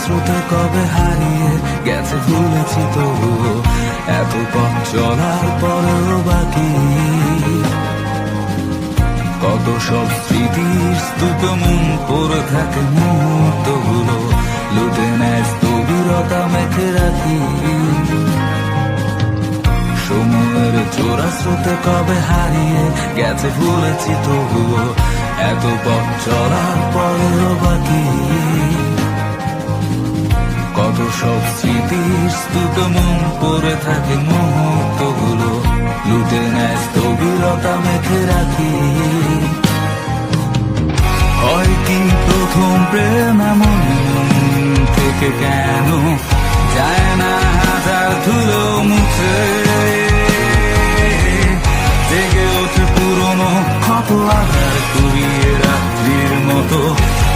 স্রোতে কবে হারিয়ে গেছে ভুলেছি তবুও এত পথ চলার পরেও বাকি কত সব স্মৃতির স্তূপে মন পড়ে থাকে মুহূর্তগুলো লুটে নেয় স্থবিরতা মেখে রাখি সময়ের চোরা স্রোতে কবে হারিয়ে গেছে ভুলেছি তবুও এত পথ চলার পরেও বাকি কত সব স্মৃতির স্তূপে মন পড়ে থাকে মুহূর্তগুলো লুটে নেয় স্থবিরতা মেখে রাখি হয় কি প্রথম প্রেম এমন থেকে কেন যায় না হাজার ধুলো মুছে জেগে ওঠে পুরনো ক্ষত আধার কুড়িয়ে রাত্রির মতো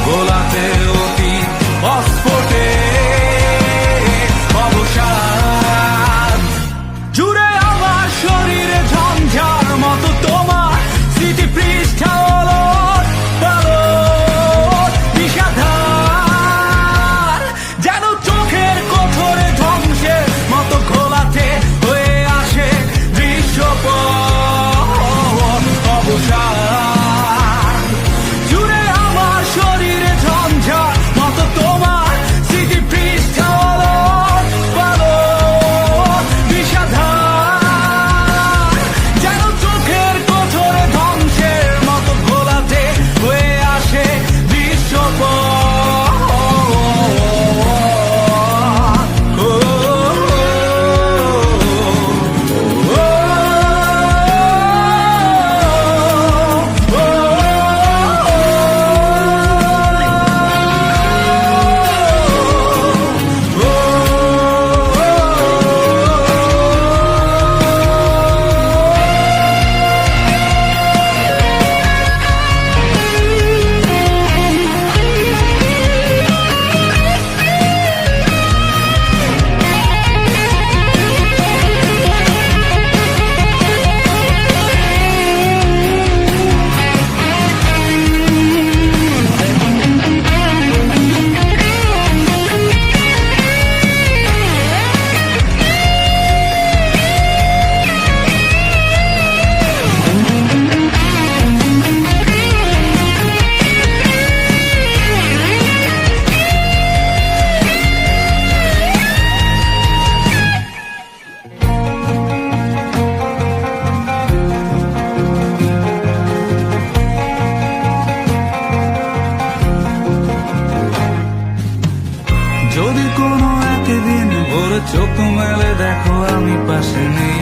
গোলাতে অতীত অস্ফোটে অবসাদ জুড়ে আমার শরীরে ঝঞ্ঝার মতো তোমার স্মৃতি পৃষ্ঠা ওলট পালট বিষাধার যেন চোখের কোঠরে ধ্বংসের মতো ঘোলাতে হয়ে আসে দৃশ্যপট অবসাদ জুড়ে আমার শরীরে ঝঞ্ঝার মতো তোমার স্মৃতি পৃষ্ঠা ওলট পালট বিষাধার যেন চোখের কোঠরে ধ্বংসের মতো ঘোলাতে হয়ে আসে দৃশ্যপট যদি কোনো একদিন ভোরে চোখ মেলে দেখো আমি পাশে নেই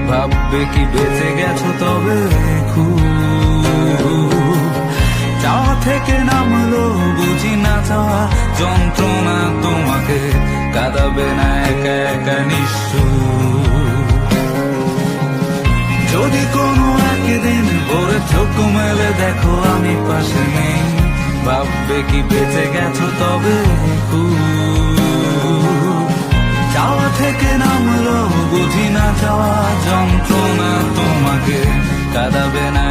ভাববে কি বেঁচে গেছো তবে খুব চাওয়া থেকে নামলো বুঝি না চাওয়া যন্ত্রণা তোমাকে কাঁদাবে না একা একা নিশ্চয় যদি কোনো একদিন ভোরে চোখ মেলে দেখো আমি পাশে নেই ভাববে কি বেঁচে গেছো তবে খুব চাওয়া থেকে নামলো বুঝি না চাওয়া যন্ত্রণা তোমাকে কাঁদাবে না